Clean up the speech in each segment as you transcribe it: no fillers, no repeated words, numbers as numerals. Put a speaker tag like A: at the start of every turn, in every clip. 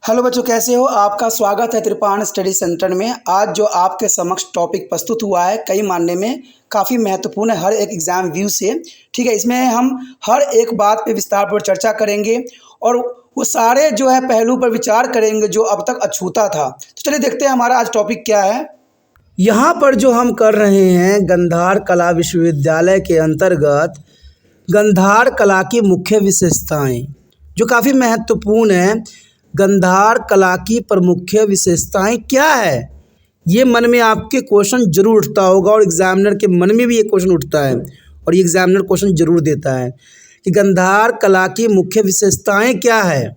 A: Hello बच्चों, कैसे हो? आपका स्वागत है त्रिपाण स्टडी सेंटर में। आज जो आपके समक्ष टॉपिक प्रस्तुत हुआ है कई मानने में काफ़ी महत्वपूर्ण है हर एक एग्ज़ाम व्यू से। ठीक है, इसमें हम हर एक बात पे विस्तारपूर्वक चर्चा करेंगे और वो सारे जो है पहलू पर विचार करेंगे जो अब तक अछूता था। तो चलिए देखते हैं हमारा आज टॉपिक क्या है। यहाँ पर जो हम कर रहे हैं गांधार कला विश्वविद्यालय के अंतर्गत गांधार कला की मुख्य विशेषताएं, जो काफ़ी महत्वपूर्ण है। गांधार कला की प्रमुख विशेषताएं क्या है, ये मन में आपके क्वेश्चन जरूर उठता होगा और एग्जामिनर के मन में भी ये क्वेश्चन उठता है और ये एग्जामिनर क्वेश्चन जरूर देता है कि गांधार कला की मुख्य विशेषताएं क्या है।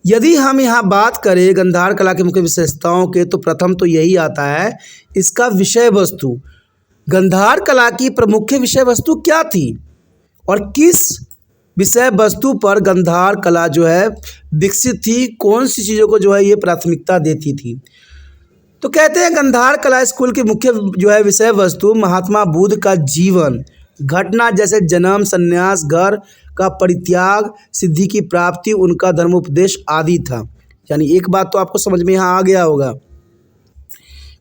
A: यदि हम यहाँ बात करें गांधार कला की मुख्य विशेषताओं के, तो प्रथम तो यही आता है इसका विषय वस्तु। गांधार कला की प्रमुख विषय वस्तु क्या थी और किस विषय वस्तु पर गांधार कला जो है विकसित थी, कौन सी चीज़ों को जो है ये प्राथमिकता देती थी। तो कहते हैं गांधार कला स्कूल की मुख्य जो है विषय वस्तु महात्मा बुद्ध का जीवन घटना, जैसे जन्म, संन्यास, घर का परित्याग, सिद्धि की प्राप्ति, उनका धर्मोपदेश आदि था। यानी एक बात तो आपको समझ में यहाँ आ गया होगा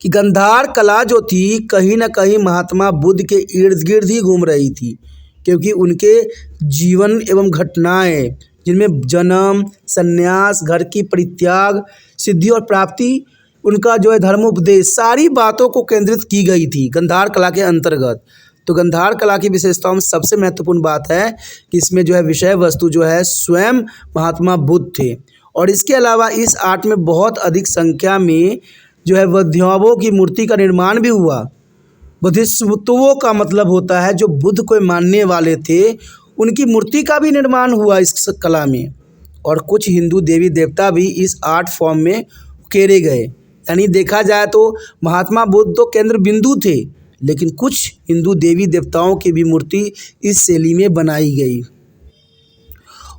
A: कि गांधार कला जो थी कहीं ना कहीं महात्मा बुद्ध के इर्द गिर्द ही घूम रही थी, क्योंकि उनके जीवन एवं घटनाएं जिनमें जन्म, संन्यास, घर की परित्याग, सिद्धि और प्राप्ति, उनका जो है धर्मोपदेश, सारी बातों को केंद्रित की गई थी गांधार कला के अंतर्गत। तो गांधार कला की विशेषताओं में सबसे महत्वपूर्ण बात है कि इसमें जो है विषय वस्तु जो है स्वयं महात्मा बुद्ध थे। और इसके अलावा इस आर्ट में बहुत अधिक संख्या में जो है वैष्णवों की मूर्ति का निर्माण भी हुआ। बुद्धिस्टों का मतलब होता है जो बुद्ध को मानने वाले थे, उनकी मूर्ति का भी निर्माण हुआ इस कला में। और कुछ हिंदू देवी देवता भी इस आर्ट फॉर्म में उकेरे गए। यानी देखा जाए तो महात्मा बुद्ध तो केंद्र बिंदु थे, लेकिन कुछ हिंदू देवी देवताओं की भी मूर्ति इस शैली में बनाई गई।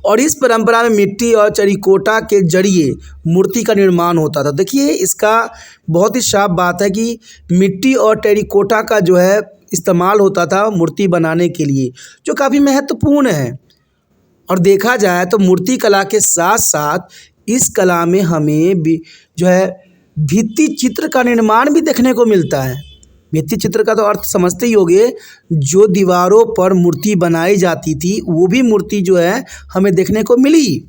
A: और इस परंपरा में मिट्टी और चरिकोटा के जरिए मूर्ति का निर्माण होता था। देखिए, इसका बहुत ही साफ बात है कि मिट्टी और टेरिकोटा का जो है इस्तेमाल होता था मूर्ति बनाने के लिए, जो काफ़ी महत्वपूर्ण है। और देखा जाए तो मूर्ति कला के साथ साथ इस कला में हमें भी जो है भित्ति चित्र का निर्माण भी देखने को मिलता है। भित्ति चित्र का तो अर्थ समझते ही होंगे, जो दीवारों पर मूर्ति बनाई जाती थी वो भी मूर्ति जो है हमें देखने को मिली।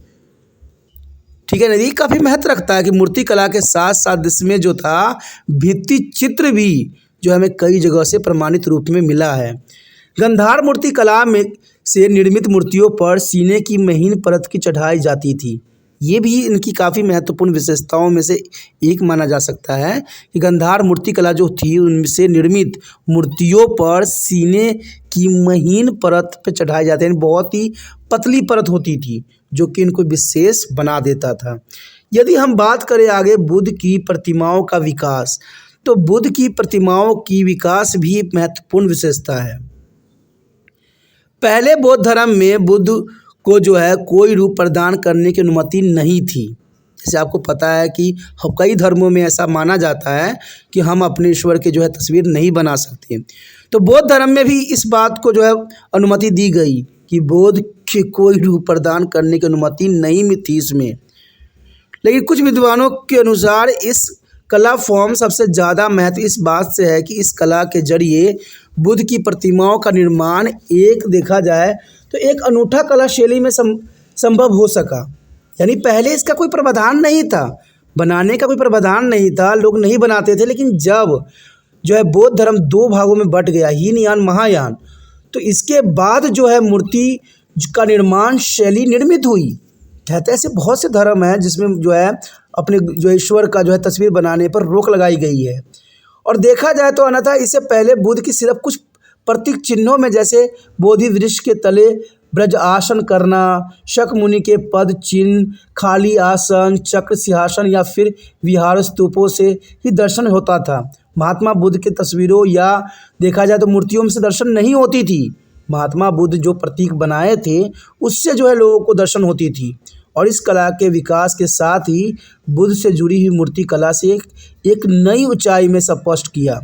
A: ठीक है ना, ये काफ़ी महत्व रखता है कि मूर्ति कला के साथ साथ इसमें जो था भित्ति चित्र भी जो हमें कई जगह से प्रमाणित रूप में मिला है। गांधार मूर्ति कला में से निर्मित मूर्तियों पर सीने की महीन परत की चढ़ाई जाती थी। ये भी इनकी काफ़ी महत्वपूर्ण विशेषताओं में से एक माना जा सकता है कि गांधार मूर्ति कला जो थी उनसे निर्मित मूर्तियों पर सीने की महीन परत पर चढ़ाई जाती है। बहुत ही पतली परत होती थी जो कि इनको विशेष बना देता था। यदि हम बात करें आगे बुद्ध की प्रतिमाओं का विकास, तो बुद्ध की प्रतिमाओं की विकास भी महत्वपूर्ण विशेषता है। पहले बौद्ध धर्म में बुद्ध को जो है कोई रूप प्रदान करने की अनुमति नहीं थी। जैसे आपको पता है कि कई धर्मों में ऐसा माना जाता है कि हम अपने ईश्वर की जो है तस्वीर नहीं बना सकते। तो बौद्ध धर्म में भी इस बात को जो है अनुमति दी गई कि बुद्ध के कोई रूप प्रदान करने की अनुमति नहीं थी इसमें। लेकिन कुछ विद्वानों के अनुसार इस कला फॉर्म सबसे ज़्यादा महत्व इस बात से है कि इस कला के जरिए बुद्ध की प्रतिमाओं का निर्माण एक देखा जाए तो एक अनूठा कला शैली में संभव हो सका। यानी पहले इसका कोई प्रावधान नहीं था, बनाने का कोई प्रावधान नहीं था, लोग नहीं बनाते थे। लेकिन जब जो है बौद्ध धर्म दो भागों में बट गया, हीनयान महायान, तो इसके बाद जो है मूर्ति का निर्माण शैली निर्मित हुई। कहते हैं ऐसे बहुत से धर्म हैं जिसमें जो है अपने जो ईश्वर का जो है तस्वीर बनाने पर रोक लगाई गई है। और देखा जाए तो अन्यथा इससे पहले बुद्ध की सिर्फ कुछ प्रतीक चिन्हों में, जैसे बोधि वृक्ष के तले ब्रज आसन करना, शक मुनि के पद चिन्ह, खाली आसन, चक्र सिंहासन या फिर विहार स्तूपों से ही दर्शन होता था। महात्मा बुद्ध के तस्वीरों या देखा जाए तो मूर्तियों में से दर्शन नहीं होती थी। महात्मा बुद्ध जो प्रतीक बनाए थे उससे जो है लोगों को दर्शन होती थी। और इस कला के विकास के साथ ही बुद्ध से जुड़ी हुई मूर्ति कला से एक नई ऊंचाई में स्पष्ट किया।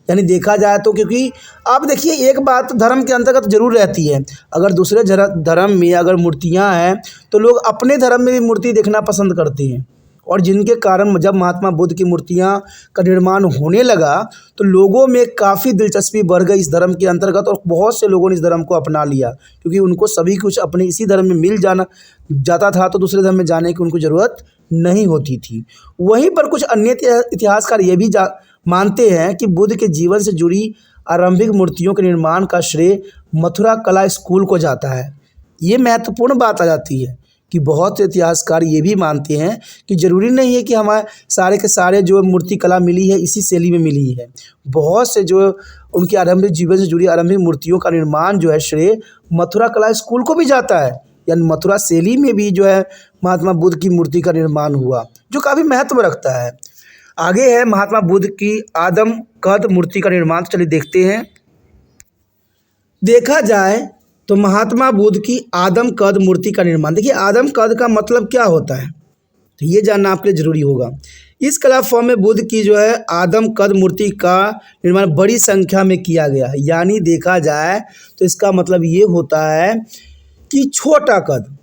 A: यानी देखा जाए तो, क्योंकि आप देखिए एक बात धर्म के अंतर्गत जरूर रहती है, अगर दूसरे धर्म में अगर मूर्तियां हैं तो लोग अपने धर्म में भी मूर्ति देखना पसंद करते हैं। और जिनके कारण जब महात्मा बुद्ध की मूर्तियां का निर्माण होने लगा तो लोगों में काफ़ी दिलचस्पी बढ़ गई इस धर्म के अंतर्गत, और बहुत से लोगों ने इस धर्म को अपना लिया क्योंकि उनको सभी कुछ अपने इसी धर्म में मिल जाता था, तो दूसरे धर्म में जाने की उनको ज़रूरत नहीं होती थी। वहीं पर कुछ अन्य इतिहासकार ये भी मानते हैं कि बुद्ध के जीवन से जुड़ी आरंभिक मूर्तियों के निर्माण का श्रेय मथुरा कला स्कूल को जाता है। ये महत्वपूर्ण बात आ जाती है कि बहुत से इतिहासकार ये भी मानते हैं कि ज़रूरी नहीं है कि हमारे सारे के सारे जो मूर्ति कला मिली है इसी शैली में मिली है। बहुत से जो उनके आरंभिक जीवन से जुड़ी आरंभिक मूर्तियों का निर्माण जो है श्रेय मथुरा कला स्कूल को भी जाता है, यानी मथुरा शैली में भी जो है महात्मा बुद्ध की मूर्ति का निर्माण हुआ, जो काफ़ी महत्व रखता है। आगे है महात्मा बुद्ध की आदम कद मूर्ति का निर्माण। चलिए देखते हैं। देखा जाए तो महात्मा बुद्ध की आदम कद मूर्ति का निर्माण, देखिए आदम कद का मतलब क्या होता है तो ये जानना आपके लिए ज़रूरी होगा। इस कला फॉर्म में बुद्ध की जो है आदम कद मूर्ति का निर्माण बड़ी संख्या में किया गया है, यानी देखा जाए तो इसका मतलब ये होता है कि छोटा कद।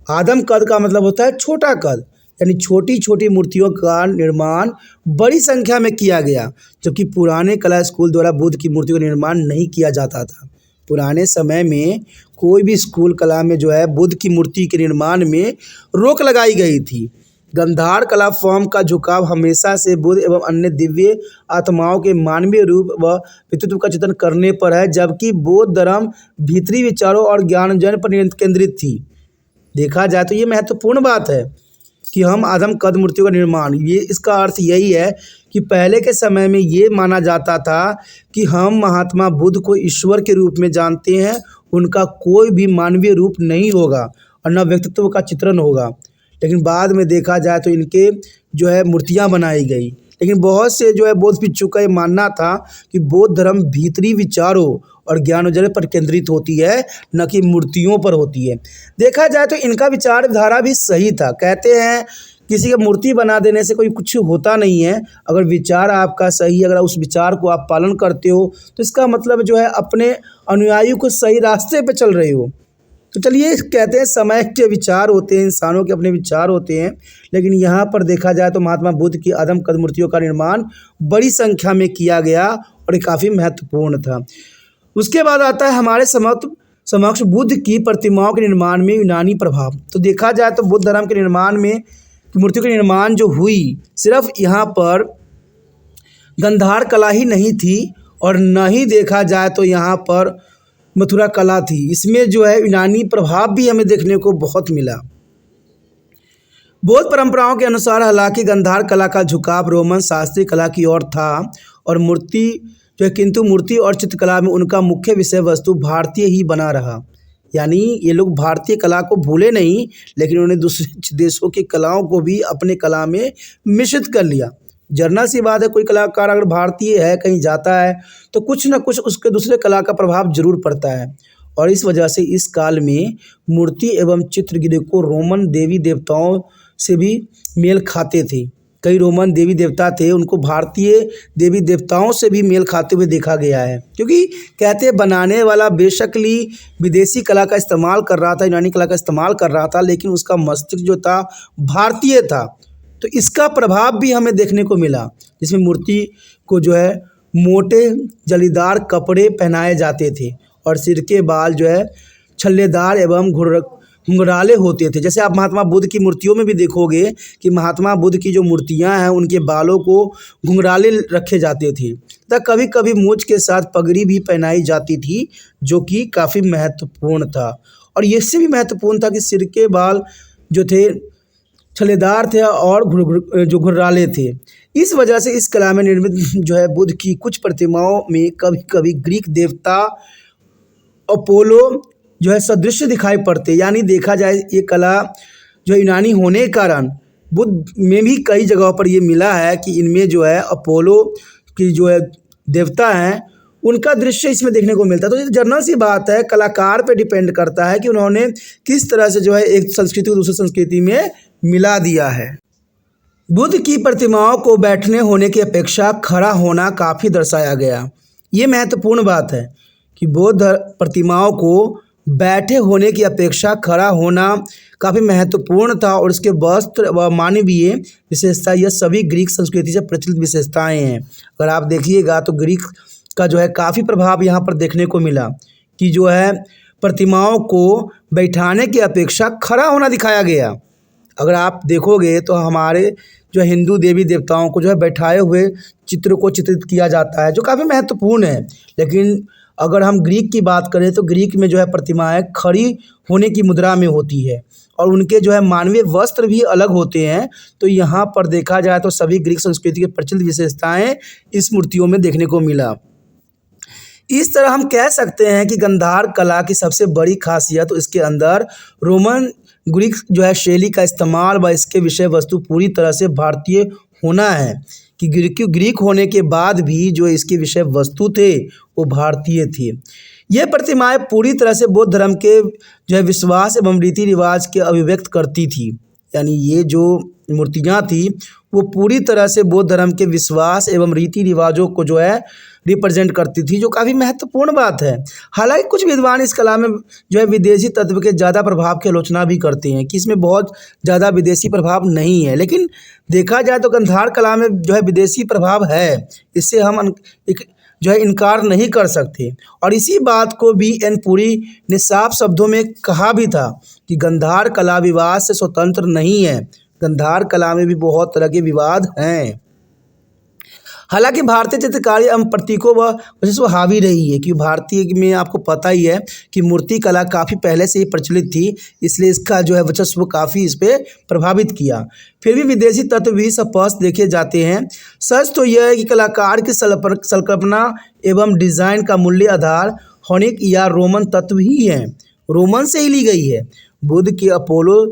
A: आदम कद का मतलब होता है छोटा कद, यानी छोटी छोटी मूर्तियों का निर्माण बड़ी संख्या में किया गया, जबकि पुराने कला स्कूल द्वारा बुद्ध की मूर्ति का निर्माण नहीं किया जाता था। पुराने समय में कोई भी स्कूल कला में जो है बुद्ध की मूर्ति के निर्माण में रोक लगाई गई थी। गंधार कला फॉर्म का झुकाव हमेशा से बुद्ध एवं अन्य दिव्य आत्माओं के मानवीय रूप व व्यक्तित्व का चित्रण करने पर है, जबकि बौद्ध धर्म भीतरी विचारों और ज्ञानजन पर केंद्रित थी। देखा जाए तो ये महत्वपूर्ण बात है कि हम आदम कद मूर्तियों का निर्माण, ये इसका अर्थ यही है कि पहले के समय में ये माना जाता था कि हम महात्मा बुद्ध को ईश्वर के रूप में जानते हैं, उनका कोई भी मानवीय रूप नहीं होगा और न व्यक्तित्व का चित्रण होगा। लेकिन बाद में देखा जाए तो इनके जो है मूर्तियां बनाई गई, लेकिन बहुत से जो है बौद्ध भिक्षु का ये मानना था कि बौद्ध धर्म भीतरी विचारों और ज्ञानोजन पर केंद्रित होती है, न कि मूर्तियों पर होती है। देखा जाए तो इनका विचारधारा भी सही था। कहते हैं किसी का मूर्ति बना देने से कोई कुछ होता नहीं है, अगर विचार आपका सही, अगर उस विचार को आप पालन करते हो तो इसका मतलब जो है अपने अनुयायियों को सही रास्ते पे चल रहे हो। तो चलिए कहते हैं समय के विचार होते हैं, इंसानों के अपने विचार होते हैं, लेकिन यहाँ पर देखा जाए तो महात्मा बुद्ध की आदम कद मूर्तियों का निर्माण बड़ी संख्या में किया गया और ये काफ़ी महत्वपूर्ण था। उसके बाद आता है हमारे समक्ष बुद्ध की प्रतिमाओं के निर्माण में यूनानी प्रभाव। तो देखा जाए तो बुद्ध धर्म के निर्माण में मूर्तियों के निर्माण जो हुई, सिर्फ यहाँ पर गंधार कला ही नहीं थी और न ही देखा जाए तो यहाँ पर मथुरा कला थी, इसमें जो है यूनानी प्रभाव भी हमें देखने को बहुत मिला। बौद्ध परंपराओं के अनुसार हालांकि गंधार कला का झुकाव रोमन शास्त्रीय कला की ओर था और मूर्ति जो है, किंतु मूर्ति और चित्रकला में उनका मुख्य विषय वस्तु भारतीय ही बना रहा। यानी ये लोग भारतीय कला को भूले नहीं, लेकिन उन्होंने दूसरे देशों की कलाओं को भी अपने कला में मिश्रित कर लिया। जरना सी बात है, कोई कलाकार अगर भारतीय है कहीं जाता है तो कुछ न कुछ उसके दूसरे कला का प्रभाव जरूर पड़ता है, और इस वजह से इस काल में मूर्ति एवं चित्रगिरी को रोमन देवी देवताओं से भी मेल खाते थे। कई रोमन देवी देवता थे, उनको भारतीय देवी देवताओं से भी मेल खाते हुए देखा गया है, क्योंकि कहते हैं बनाने वाला बेशकली विदेशी कला का इस्तेमाल कर रहा था, यूनानी कला का इस्तेमाल कर रहा था, लेकिन उसका मस्तिष्क जो था भारतीय था। तो इसका प्रभाव भी हमें देखने को मिला, जिसमें मूर्ति को जो है मोटे जलीदार कपड़े पहनाए जाते थे और सिर के बाल जो है छल्लेदार एवं घुंघराले होते थे। जैसे आप महात्मा बुद्ध की मूर्तियों में भी देखोगे कि महात्मा बुद्ध की जो मूर्तियां हैं उनके बालों को घुंघराले रखे जाते थे, तथा कभी कभी मूंछ के साथ पगड़ी भी पहनाई जाती थी, जो कि काफ़ी महत्वपूर्ण था। और इससे भी महत्वपूर्ण था कि सिर के बाल जो थे छल्लेदार थे और जो घुंघराले थे। इस वजह से इस कला में निर्मित जो है बुद्ध की कुछ प्रतिमाओं में कभी कभी ग्रीक देवता अपोलो जो है सदृश दिखाई पड़ते। यानी देखा जाए ये कला जो यूनानी होने के कारण बुद्ध में भी कई जगहों पर ये मिला है कि इनमें जो है अपोलो की जो है देवता हैं उनका दृश्य इसमें देखने को मिलता है। तो ये जनरल सी बात है, कलाकार पे डिपेंड करता है कि उन्होंने किस तरह से जो है एक संस्कृति को दूसरी संस्कृति में मिला दिया है। बुद्ध की प्रतिमाओं को बैठने होने की अपेक्षा खड़ा होना काफ़ी दर्शाया गया। ये महत्वपूर्ण बात है कि बौद्ध प्रतिमाओं को बैठे होने की अपेक्षा खड़ा होना काफ़ी महत्वपूर्ण था और उसके वस्त्र व मानवीय विशेषता यह सभी ग्रीक संस्कृति से प्रचलित विशेषताएं हैं। अगर आप देखिएगा तो ग्रीक का जो है काफ़ी प्रभाव यहाँ पर देखने को मिला कि जो है प्रतिमाओं को बैठाने की अपेक्षा खड़ा होना दिखाया गया। अगर आप देखोगे तो हमारे जो हिंदू देवी देवताओं को जो है बैठाए हुए चित्र को चित्रित किया जाता है जो काफ़ी महत्वपूर्ण है। लेकिन अगर हम ग्रीक की बात करें तो ग्रीक में जो है प्रतिमाएं खड़ी होने की मुद्रा में होती है और उनके जो है मानवीय वस्त्र भी अलग होते हैं। तो यहाँ पर देखा जाए तो सभी ग्रीक संस्कृति के प्रचलित विशेषताएं इस मूर्तियों में देखने को मिला। इस तरह हम कह सकते हैं कि गांधार कला की सबसे बड़ी खासियत इसके अंदर रोमन ग्रीक जो है शैली का इस्तेमाल व इसके विषय वस्तु पूरी तरह से भारतीय होना है कि ग्रीक होने के बाद भी जो इसके विषय वस्तु थे वो भारतीय थे। ये प्रतिमाएं पूरी तरह से बौद्ध धर्म के जो है विश्वास एवं रीति रिवाज के अभिव्यक्त करती थी। यानी ये जो मूर्तियाँ थी वो पूरी तरह से बौद्ध धर्म के विश्वास एवं रीति रिवाजों को जो है रिप्रेजेंट करती थी, जो काफ़ी महत्वपूर्ण बात है। हालांकि कुछ विद्वान इस कला में जो है विदेशी तत्व के ज़्यादा प्रभाव की आलोचना भी करते हैं कि इसमें बहुत ज़्यादा विदेशी प्रभाव नहीं है, लेकिन देखा जाए तो गांधार कला में जो है विदेशी प्रभाव है, इससे हम जो है इनकार नहीं कर सकते। और इसी बात को बी एन पुरी ने साफ शब्दों में कहा भी था कि गांधार कला विवाद से स्वतंत्र नहीं है, गांधार कला में भी बहुत तरह के विवाद हैं। हालांकि भारतीय चित्रकारी एवं प्रतीकों व वजह हावी रही है कि भारतीय में आपको पता ही है कि मूर्ति कला काफ़ी पहले से ही प्रचलित थी, इसलिए इसका जो है वर्चस्व काफ़ी इस पर प्रभावित किया। फिर भी विदेशी तत्व भी स्पष्ट देखे जाते हैं। सच तो यह है कि कलाकार की संकल्पना एवं डिज़ाइन का मूल्य आधार होनिक या रोमन तत्व ही है, रोमन से ही ली गई है। बुद्ध की अपोलो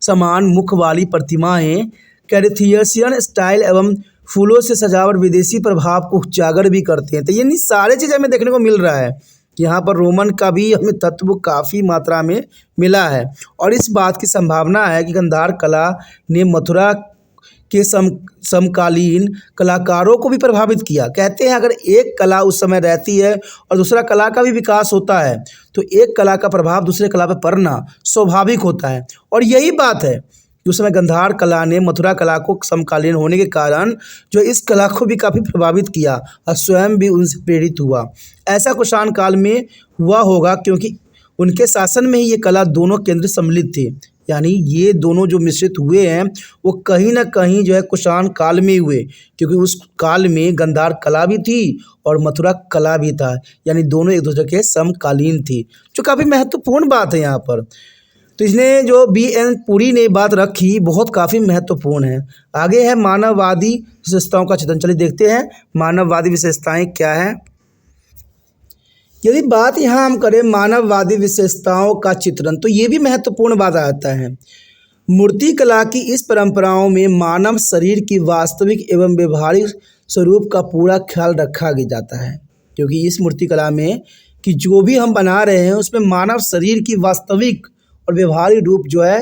A: समान मुख वाली प्रतिमाएँ कैरिथियसियन स्टाइल एवं फूलों से सजावट विदेशी प्रभाव को उजागर भी करते हैं। तो ये नहीं सारे चीज़ हमें देखने को मिल रहा है कि यहाँ पर रोमन का भी हमें तत्व काफ़ी मात्रा में मिला है। और इस बात की संभावना है कि गांधार कला ने मथुरा के समकालीन कलाकारों को भी प्रभावित किया। कहते हैं अगर एक कला उस समय रहती है और दूसरा कला का भी विकास होता है तो एक कला का प्रभाव दूसरे कला पर पड़ना स्वाभाविक होता है। और यही बात है उस समय गांधार कला ने मथुरा कला को समकालीन होने के कारण जो इस कला को भी काफ़ी प्रभावित किया और स्वयं भी उनसे प्रेरित हुआ। ऐसा कुषाण काल में हुआ होगा क्योंकि उनके शासन में ही ये कला दोनों केंद्र सम्मिलित थे। यानी ये दोनों जो मिश्रित हुए हैं वो कहीं ना कहीं जो है कुषाण काल में हुए, क्योंकि उस काल में गांधार कला भी थी और मथुरा कला भी था, यानी दोनों एक दूसरे के समकालीन थी, जो काफ़ी महत्वपूर्ण बात है यहाँ पर। तो इसने जो बी एन पुरी ने बात रखी बहुत काफ़ी महत्वपूर्ण है। आगे है मानववादी विशेषताओं का चित्रण। चलिए देखते हैं मानववादी विशेषताएं क्या है। यदि बात यहाँ हम करें मानववादी विशेषताओं का चित्रण तो ये भी महत्वपूर्ण बात आता है। मूर्ति कला की इस परंपराओं में मानव शरीर की वास्तविक एवं व्यवहारिक स्वरूप का पूरा ख्याल रखा जाता है, क्योंकि इस मूर्ति कला में कि जो भी हम बना रहे हैं उसमें मानव शरीर की वास्तविक और व्यवहारिक रूप जो है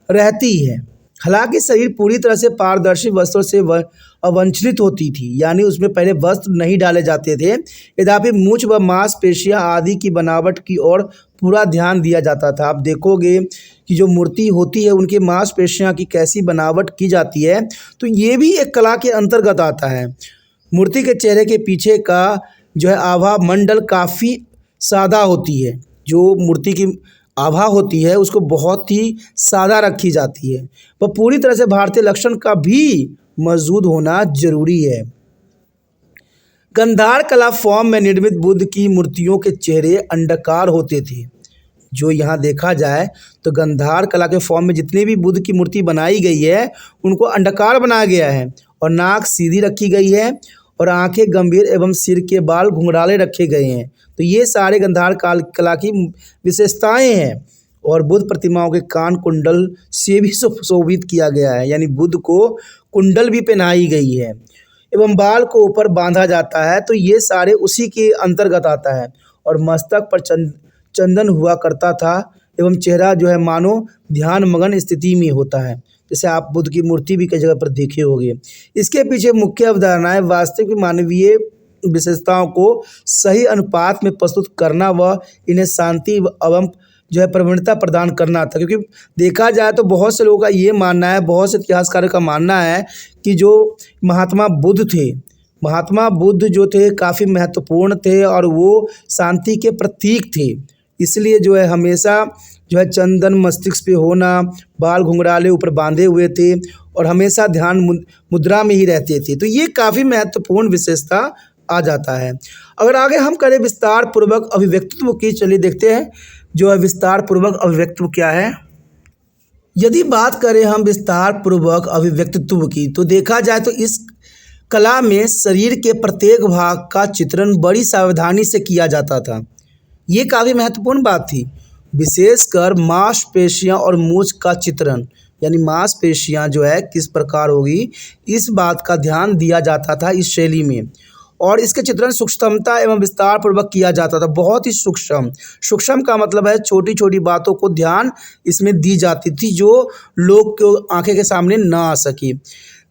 A: रहती है। हालांकि शरीर पूरी तरह से पारदर्शी वस्त्रों से अवंचित होती थी, यानी उसमें पहले वस्त्र नहीं डाले जाते थे, यद्यपि मूंछ व मांसपेशियां आदि की बनावट की ओर पूरा ध्यान दिया जाता था। आप देखोगे कि जो मूर्ति होती है उनकी मांसपेशियां की कैसी बनावट की जाती है, तो ये भी एक कला के अंतर्गत आता है। मूर्ति के चेहरे के पीछे का जो है आभा मंडल काफ़ी सादा होती है, जो मूर्ति की आभा होती है उसको बहुत ही सादा रखी जाती है। वह पूरी तरह से भारतीय लक्षण का भी मौजूद होना जरूरी है। गांधार कला फॉर्म में निर्मित बुद्ध की मूर्तियों के चेहरे अंडाकार होते थे। जो यहाँ देखा जाए तो गांधार कला के फॉर्म में जितनी भी बुद्ध की मूर्ति बनाई गई है उनको अंडाकार बनाया गया है और नाक सीधी रखी गई है और आंखें गंभीर एवं सिर के बाल घुंघराले रखे गए हैं। तो ये सारे गांधार कला की विशेषताएं हैं। और बुद्ध प्रतिमाओं के कान कुंडल से भी सुशोभित किया गया है, यानी बुद्ध को कुंडल भी पहनाई गई है एवं बाल को ऊपर बांधा जाता है, तो ये सारे उसी के अंतर्गत आता है। और मस्तक पर चंदन हुआ करता था एवं चेहरा जो है मानो ध्यान मगन स्थिति में होता है, जैसे आप बुद्ध की मूर्ति भी कई जगह पर देखे होंगे। इसके पीछे मुख्य अवधारणाएं वास्तविक मानवीय विशेषताओं को सही अनुपात में प्रस्तुत करना व इन्हें शांति एवं जो है प्रवीणता प्रदान करना था। क्योंकि देखा जाए तो बहुत से लोगों का ये मानना है, बहुत से इतिहासकारों का मानना है कि जो महात्मा बुद्ध जो थे काफ़ी महत्वपूर्ण थे और वो शांति के प्रतीक थे। इसलिए जो है हमेशा जो है चंदन मस्तिष्क पे होना, बाल घुंघराले ऊपर बांधे हुए थे और हमेशा ध्यान मुद्रा में ही रहते थे। तो ये काफ़ी महत्वपूर्ण विशेषता आ जाता है। अगर आगे हम करें विस्तार पूर्वक अभिव्यक्तित्व की, चलिए देखते हैं जो है विस्तार पूर्वक अभिव्यक्तित्व क्या है। यदि बात करें हम विस्तार पूर्वक अभिव्यक्तित्व की, तो देखा जाए तो इस कला में शरीर के प्रत्येक भाग का चित्रण बड़ी सावधानी से किया जाता था। ये काफ़ी महत्वपूर्ण बात थी। विशेषकर मांसपेशियां और मूंछ का चित्रण, यानी मांसपेशियां जो है किस प्रकार होगी, इस बात का ध्यान दिया जाता था इस शैली में। और इसके चित्रण सूक्ष्मता एवं विस्तार पूर्वक किया जाता था, बहुत ही सूक्ष्म का मतलब है छोटी छोटी बातों को ध्यान इसमें दी जाती थी जो लोग को आंखें के सामने ना आ सकी।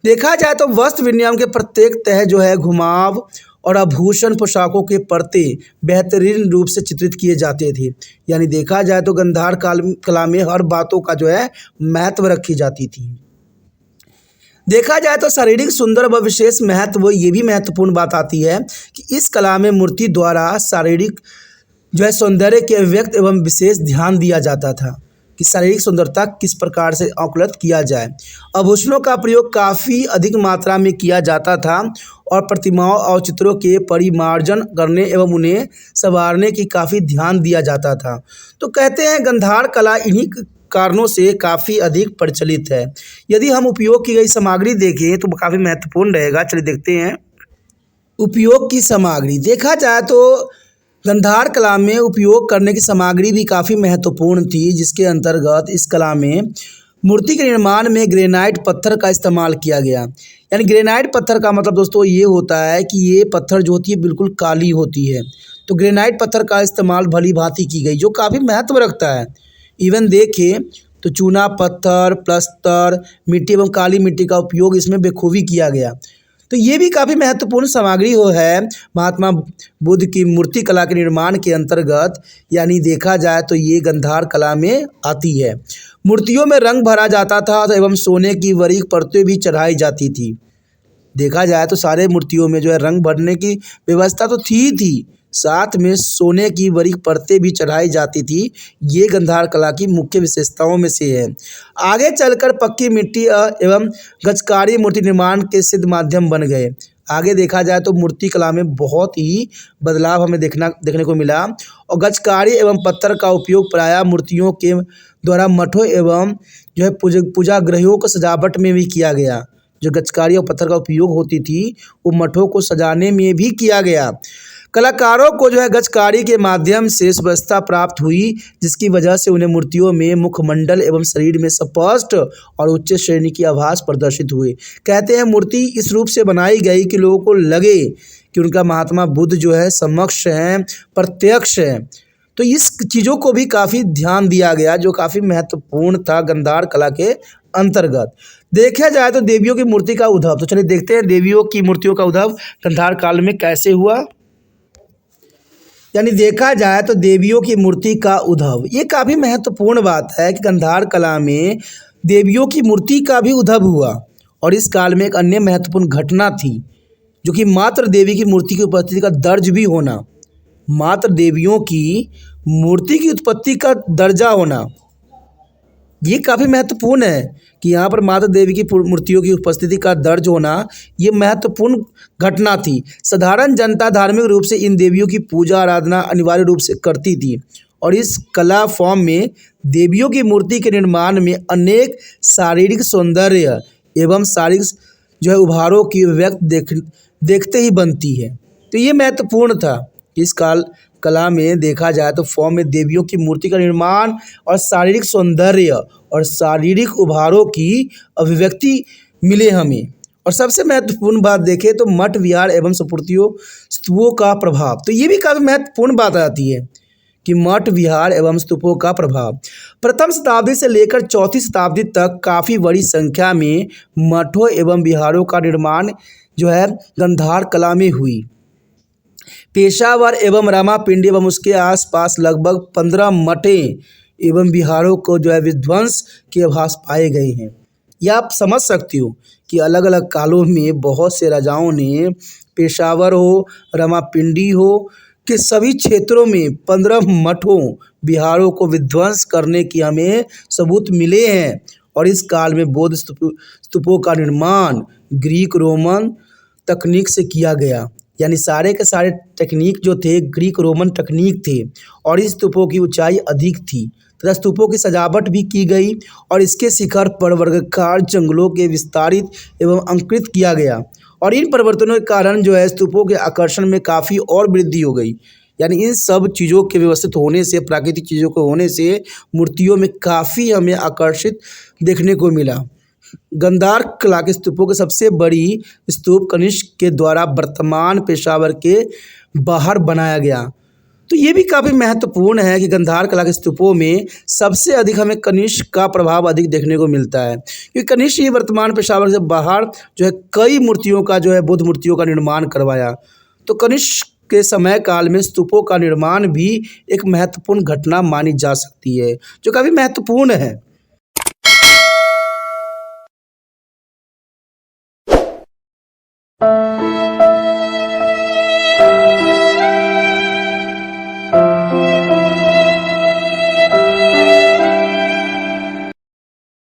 A: देखा जाए तो वस्त्र विन्यास के प्रत्येक तह जो है घुमाव और आभूषण पोशाकों के परते बेहतरीन रूप से चित्रित किए जाते थे। यानी देखा जाए तो गांधार कला में हर बातों का जो है महत्व रखी जाती थी। देखा जाए तो शारीरिक सुंदर व विशेष महत्व, ये भी महत्वपूर्ण बात आती है कि इस कला में मूर्ति द्वारा शारीरिक जो है सौंदर्य के अभिव्यक्ति एवं विशेष ध्यान दिया जाता था कि शारीरिक सुंदरता किस प्रकार से आकलित किया जाए। आभूषणों का प्रयोग काफ़ी अधिक मात्रा में किया जाता था और प्रतिमाओं और चित्रों के परिमार्जन करने एवं उन्हें संवारने की काफ़ी ध्यान दिया जाता था। तो कहते हैं गांधार कला इन्हीं कारणों से काफ़ी अधिक प्रचलित है। यदि हम उपयोग की गई सामग्री देखें तो काफ़ी महत्वपूर्ण रहेगा। चलिए देखते हैं उपयोग की सामग्री। देखा जाए तो गांधार कला में उपयोग करने की सामग्री भी काफ़ी महत्वपूर्ण थी, जिसके अंतर्गत इस कला में मूर्ति के निर्माण में ग्रेनाइट पत्थर का इस्तेमाल किया गया। यानी ग्रेनाइट पत्थर का मतलब दोस्तों ये होता है कि ये पत्थर जो होती है बिल्कुल काली होती है, तो ग्रेनाइट पत्थर का इस्तेमाल भली भांति की गई जो काफ़ी महत्व रखता है। इवन देखें तो चूना पत्थर, प्लस्तर, मिट्टी एवं काली मिट्टी का उपयोग इसमें बेखूबी किया गया। तो ये भी काफ़ी महत्वपूर्ण सामग्री है महात्मा बुद्ध की मूर्ति कला के निर्माण के अंतर्गत। यानी देखा जाए तो ये गांधार कला में आती है। मूर्तियों में रंग भरा जाता था एवं सोने की बारीक परतें भी चढ़ाई जाती थी। देखा जाए तो सारे मूर्तियों में जो है रंग भरने की व्यवस्था तो थी, साथ में सोने की बारीक परतें भी चढ़ाई जाती थी। ये गांधार कला की मुख्य विशेषताओं में से है। आगे चलकर पक्की मिट्टी एवं गजकारी मूर्ति निर्माण के सिद्ध माध्यम बन गए। आगे देखा जाए तो मूर्ति कला में बहुत ही बदलाव हमें देखने को मिला और गजकारी एवं पत्थर का उपयोग प्रायः मूर्तियों के द्वारा मठों एवं जो है पूजा गृहों को सजावट में भी किया गया। जो गजकारी और पत्थर का उपयोग होती थी वो मठों को सजाने में भी किया गया। कलाकारों को जो है गजकारी के माध्यम से सुव्यवस्था प्राप्त हुई, जिसकी वजह से उन्हें मूर्तियों में मुखमंडल एवं शरीर में स्पष्ट और उच्च श्रेणी की आभास प्रदर्शित हुए। कहते हैं मूर्ति इस रूप से बनाई गई कि लोगों को लगे कि उनका महात्मा बुद्ध जो है समक्ष हैं, प्रत्यक्ष हैं। तो इस चीज़ों को भी काफ़ी ध्यान दिया गया जो काफ़ी महत्वपूर्ण था गांधार कला के अंतर्गत। देखा जाए तो देवियों की मूर्ति का उद्भव, तो चलिए देखते हैं देवियों की मूर्तियों का उद्भव गांधार काल में कैसे हुआ। यानी देखा जाए तो देवियों की मूर्ति का उद्भव, ये काफ़ी महत्वपूर्ण बात है कि गांधार कला में देवियों की मूर्ति का भी उद्भव हुआ। और इस काल में एक अन्य महत्वपूर्ण घटना थी जो कि मात्र देवी की मूर्ति की उपस्थिति का दर्ज भी होना। मात्र देवियों की मूर्ति की उत्पत्ति का दर्जा होना ये काफ़ी महत्वपूर्ण है कि यहाँ पर माता देवी की मूर्तियों की उपस्थिति का दर्ज होना ये महत्वपूर्ण घटना थी। साधारण जनता धार्मिक रूप से इन देवियों की पूजा आराधना अनिवार्य रूप से करती थी और इस कला फॉर्म में देवियों की मूर्ति के निर्माण में अनेक शारीरिक सौंदर्य एवं शारीरिक जो है उभारों की अभिव्यक्ति देखते ही बनती है। तो ये महत्वपूर्ण था कि इस कला में देखा जाए तो फॉर्म में देवियों की मूर्ति का निर्माण और शारीरिक सौंदर्य और शारीरिक उभारों की अभिव्यक्ति मिले हमें। और सबसे महत्वपूर्ण बात देखें तो मठ विहार एवं स्तूपों का प्रभाव, तो ये भी काफ़ी महत्वपूर्ण बात आती है कि मठ विहार एवं स्तूपों का प्रभाव। प्रथम शताब्दी से लेकर चौथी शताब्दी तक काफ़ी बड़ी संख्या में मठों एवं विहारों का निर्माण जो है गांधार कला में हुई। पेशावर एवं रामापिंडी एवं उसके आसपास लगभग 15 मठें एवं विहारों को जो है विध्वंस के आभास पाए गए हैं। यह आप समझ सकते हो कि अलग अलग कालों में बहुत से राजाओं ने पेशावर हो, रामापिंडी हो के सभी क्षेत्रों में 15 मठों विहारों को विध्वंस करने की हमें सबूत मिले हैं। और इस काल में बौद्ध स्तूपों का निर्माण ग्रीक रोमन तकनीक से किया गया, यानी सारे के सारे टेक्निक जो थे ग्रीक रोमन तकनीक थे। और इस स्तूपों की ऊंचाई अधिक थी तथा स्तूपों की सजावट भी की गई और इसके शिखर पर वर्गाकार जंगलों के विस्तारित एवं अंकित किया गया। और इन परिवर्तनों के कारण जो है स्तूपों के आकर्षण में काफ़ी और वृद्धि हो गई, यानी इन सब चीज़ों के व्यवस्थित होने से, प्राकृतिक चीज़ों के होने से मूर्तियों में काफ़ी हमें आकर्षित देखने को मिला। गांधार कला के स्तूपों की सबसे बड़ी स्तूप कनिष्क के द्वारा वर्तमान पेशावर के बाहर बनाया गया। तो ये भी काफ़ी महत्वपूर्ण है कि गांधार कला के स्तूपों में सबसे अधिक हमें कनिष्क का प्रभाव अधिक देखने को मिलता है, क्योंकि कनिष्क ही वर्तमान पेशावर से बाहर जो है कई मूर्तियों का जो है बुद्ध मूर्तियों का निर्माण करवाया। तो कनिष्क के समय काल में स्तूपों का निर्माण भी एक महत्वपूर्ण घटना मानी जा सकती है, जो काफ़ी महत्वपूर्ण है।